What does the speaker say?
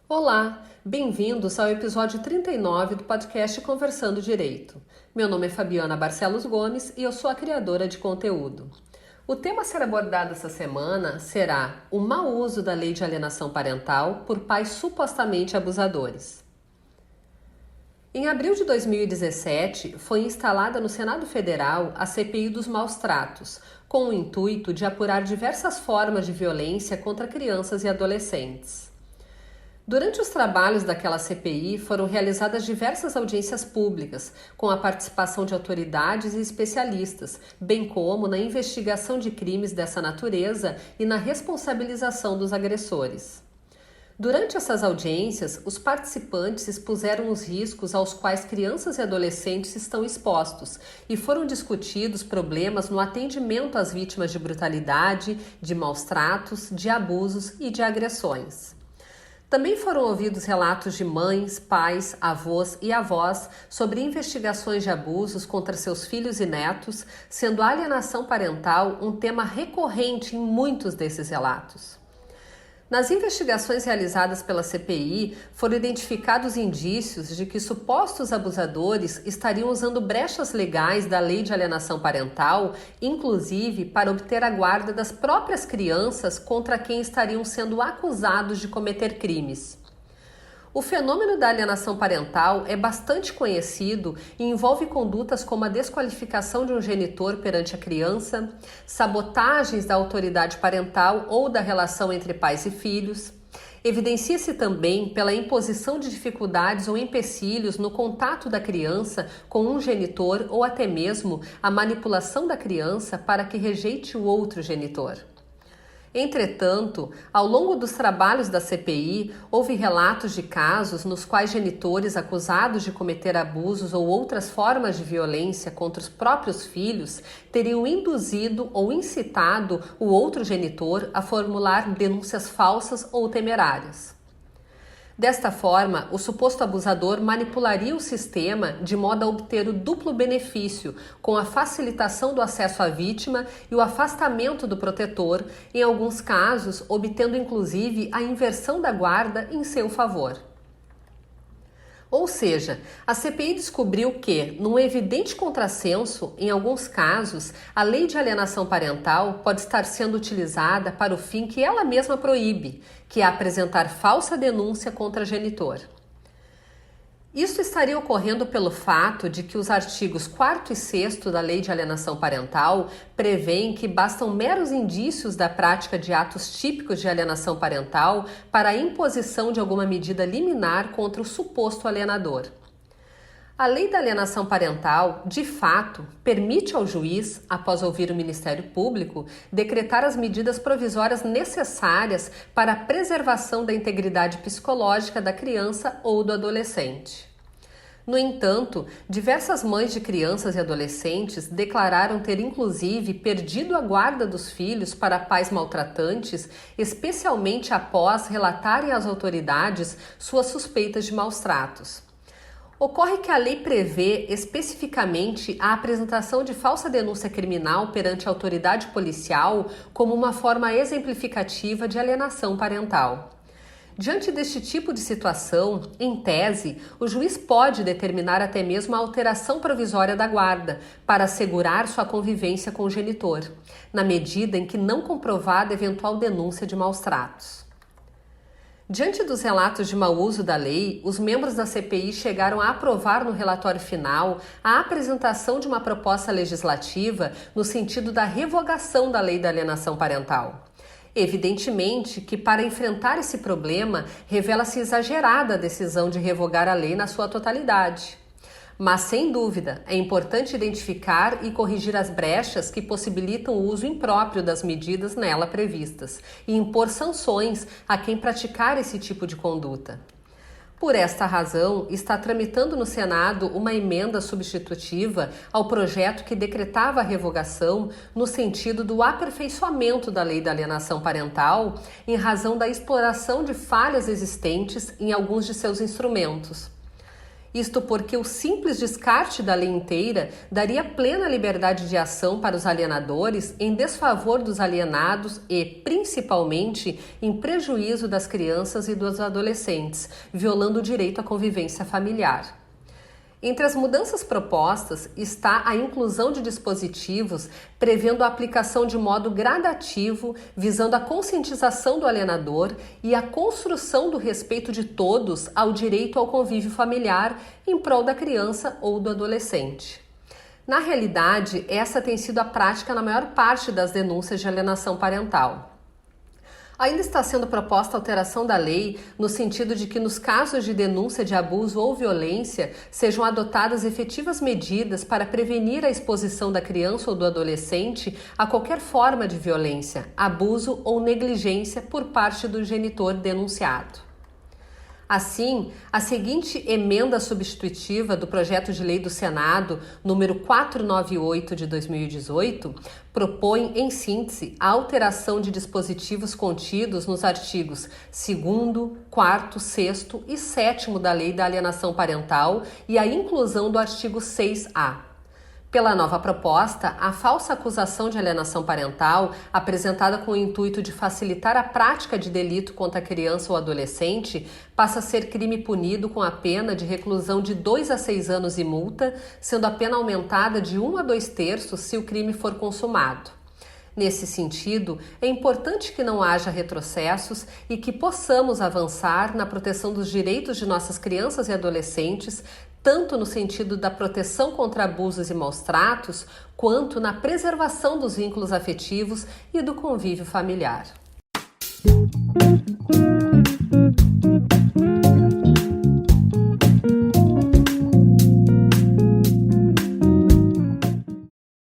Olá, bem-vindos ao episódio 39 do podcast Conversando Direito. Meu nome é Fabiana Barcelos Gomes e eu sou a criadora de conteúdo. O tema a ser abordado essa semana será o mau uso da lei de alienação parental por pais supostamente abusadores. Em abril de 2017, foi instalada no Senado Federal a CPI dos maus tratos, com o intuito de apurar diversas formas de violência contra crianças e adolescentes. Durante os trabalhos daquela CPI, foram realizadas diversas audiências públicas, com a participação de autoridades e especialistas, bem como na investigação de crimes dessa natureza e na responsabilização dos agressores. Durante essas audiências, os participantes expuseram os riscos aos quais crianças e adolescentes estão expostos e foram discutidos problemas no atendimento às vítimas de brutalidade, de maus tratos, de abusos e de agressões. Também foram ouvidos relatos de mães, pais, avós e avós sobre investigações de abusos contra seus filhos e netos, sendo a alienação parental um tema recorrente em muitos desses relatos. Nas investigações realizadas pela CPI, foram identificados indícios de que supostos abusadores estariam usando brechas legais da lei de alienação parental, inclusive para obter a guarda das próprias crianças contra quem estariam sendo acusados de cometer crimes. O fenômeno da alienação parental é bastante conhecido e envolve condutas como a desqualificação de um genitor perante a criança, sabotagens da autoridade parental ou da relação entre pais e filhos. Evidencia-se também pela imposição de dificuldades ou empecilhos no contato da criança com um genitor ou até mesmo a manipulação da criança para que rejeite o outro genitor. Entretanto, ao longo dos trabalhos da CPI, houve relatos de casos nos quais genitores acusados de cometer abusos ou outras formas de violência contra os próprios filhos teriam induzido ou incitado o outro genitor a formular denúncias falsas ou temerárias. Desta forma, o suposto abusador manipularia o sistema de modo a obter o duplo benefício, com a facilitação do acesso à vítima e o afastamento do protetor, em alguns casos, obtendo inclusive a inversão da guarda em seu favor. Ou seja, a CPI descobriu que, num evidente contrassenso, em alguns casos, a lei de alienação parental pode estar sendo utilizada para o fim que ela mesma proíbe, que é apresentar falsa denúncia contra genitor. Isso estaria ocorrendo pelo fato de que os artigos 4º e 6º da Lei de Alienação Parental prevêem que bastam meros indícios da prática de atos típicos de alienação parental para a imposição de alguma medida liminar contra o suposto alienador. A Lei da Alienação Parental, de fato, permite ao juiz, após ouvir o Ministério Público, decretar as medidas provisórias necessárias para a preservação da integridade psicológica da criança ou do adolescente. No entanto, diversas mães de crianças e adolescentes declararam ter inclusive perdido a guarda dos filhos para pais maltratantes, especialmente após relatarem às autoridades suas suspeitas de maus tratos. Ocorre que a lei prevê especificamente a apresentação de falsa denúncia criminal perante a autoridade policial como uma forma exemplificativa de alienação parental. Diante deste tipo de situação, em tese, o juiz pode determinar até mesmo a alteração provisória da guarda para assegurar sua convivência com o genitor, na medida em que não comprovada eventual denúncia de maus tratos. Diante dos relatos de mau uso da lei, os membros da CPI chegaram a aprovar no relatório final a apresentação de uma proposta legislativa no sentido da revogação da lei da alienação parental. Evidentemente que, para enfrentar esse problema, revela-se exagerada a decisão de revogar a lei na sua totalidade. Mas, sem dúvida, é importante identificar e corrigir as brechas que possibilitam o uso impróprio das medidas nela previstas e impor sanções a quem praticar esse tipo de conduta. Por esta razão, está tramitando no Senado uma emenda substitutiva ao projeto que decretava a revogação no sentido do aperfeiçoamento da lei da alienação parental em razão da exploração de falhas existentes em alguns de seus instrumentos. Isto porque o simples descarte da lei inteira daria plena liberdade de ação para os alienadores em desfavor dos alienados e, principalmente, em prejuízo das crianças e dos adolescentes, violando o direito à convivência familiar. Entre as mudanças propostas está a inclusão de dispositivos prevendo a aplicação de modo gradativo, visando a conscientização do alienador e a construção do respeito de todos ao direito ao convívio familiar em prol da criança ou do adolescente. Na realidade, essa tem sido a prática na maior parte das denúncias de alienação parental. Ainda está sendo proposta a alteração da lei no sentido de que nos casos de denúncia de abuso ou violência sejam adotadas efetivas medidas para prevenir a exposição da criança ou do adolescente a qualquer forma de violência, abuso ou negligência por parte do genitor denunciado. Assim, a seguinte emenda substitutiva do projeto de lei do Senado, número 498 de 2018, propõe, em síntese, a alteração de dispositivos contidos nos artigos 2º, 4º, 6º e 7º da Lei da Alienação Parental e a inclusão do artigo 6A. Pela nova proposta, a falsa acusação de alienação parental, apresentada com o intuito de facilitar a prática de delito contra a criança ou adolescente, passa a ser crime punido com a pena de reclusão de 2 a 6 anos e multa, sendo a pena aumentada de 1 a 2/3 se o crime for consumado. Nesse sentido, é importante que não haja retrocessos e que possamos avançar na proteção dos direitos de nossas crianças e adolescentes, tanto no sentido da proteção contra abusos e maus-tratos, quanto na preservação dos vínculos afetivos e do convívio familiar.